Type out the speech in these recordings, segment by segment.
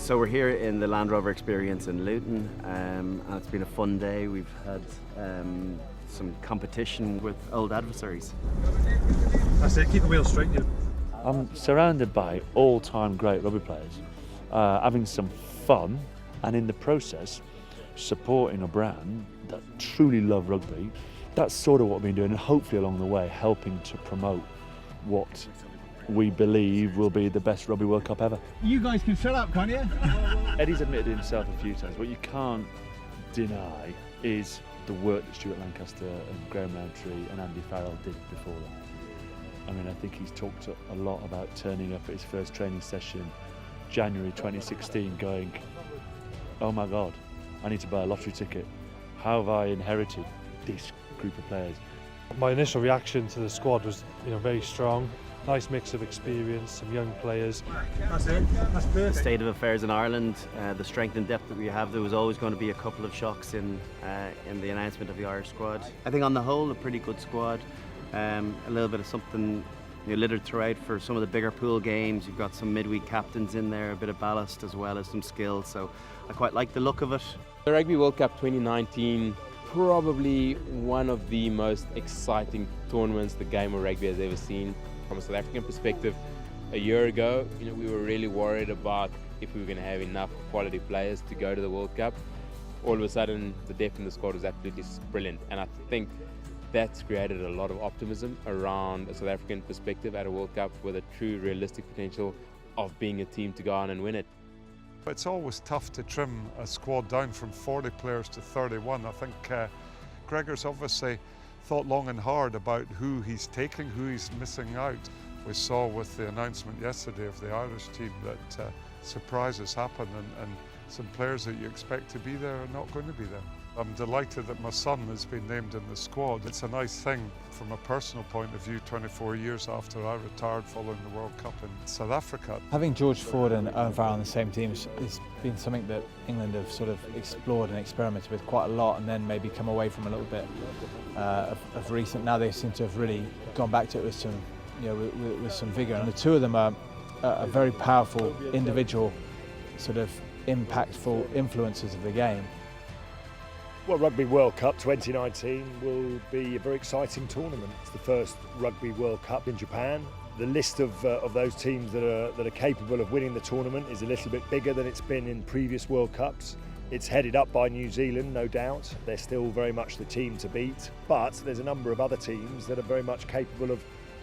So we're here in the Land Rover experience in Luton, and it's been a fun day. We've had some competition with old adversaries. That's it, keep the wheel straight. I'm surrounded by all-time great rugby players, having some fun, and in the process supporting a brand that truly love rugby. That's sort of what we've been doing, and hopefully along the way helping to promote what we believe will be the best Rugby World Cup ever. You guys can shut up, can't you? Eddie's admitted himself a few times. What you can't deny is the work that Stuart Lancaster and Graham Rowntree and Andy Farrell did before that. I mean, I think he's talked a lot about turning up at his first training session, January 2016, going, oh my God, I need to buy a lottery ticket. How have I inherited this group of players? My initial reaction to the squad was, very strong. Nice mix of experience, some young players. That's it. That's perfect. The state of affairs in Ireland, the strength and depth that we have, there was always going to be a couple of shocks in the announcement of the Irish squad. I think on the whole, a pretty good squad. A little bit of something littered throughout for some of the bigger pool games. You've got some midweek captains in there, a bit of ballast as well as some skill. So I quite like the look of it. The Rugby World Cup 2019, probably one of the most exciting tournaments the game of rugby has ever seen. From a South African perspective, a year ago, we were really worried about if we were going to have enough quality players to go to the World Cup. All of a sudden, the depth in the squad was absolutely brilliant, and I think that's created a lot of optimism around a South African perspective at a World Cup with a true realistic potential of being a team to go on and win it. It's always tough to trim a squad down from 40 players to 31. I think Gregor's obviously thought long and hard about who he's taking, who he's missing out. We saw with the announcement yesterday of the Irish team that surprises happen and some players that you expect to be there are not going to be there. I'm delighted that my son has been named in the squad. It's a nice thing from a personal point of view, 24 years after I retired following the World Cup in South Africa. Having George Ford and Owen Farrell on the same team has been something that England have sort of explored and experimented with quite a lot, and then maybe come away from a little bit of recent. Now they seem to have really gone back to it with some, with some vigour. And the two of them are very powerful individual, sort of impactful influencers of the game. Well, Rugby World Cup 2019 will be a very exciting tournament. It's the first Rugby World Cup in Japan. The list of those teams that are capable of winning the tournament is a little bit bigger than it's been in previous World Cups. It's headed up by New Zealand, no doubt. They're still very much the team to beat, but there's a number of other teams that are very much capable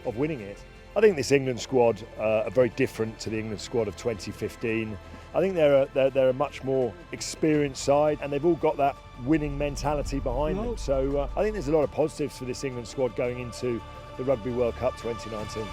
of winning it. I think this England squad are very different to the England squad of 2015. I think they're a much more experienced side, and they've all got that winning mentality behind them. So I think there's a lot of positives for this England squad going into the Rugby World Cup 2019.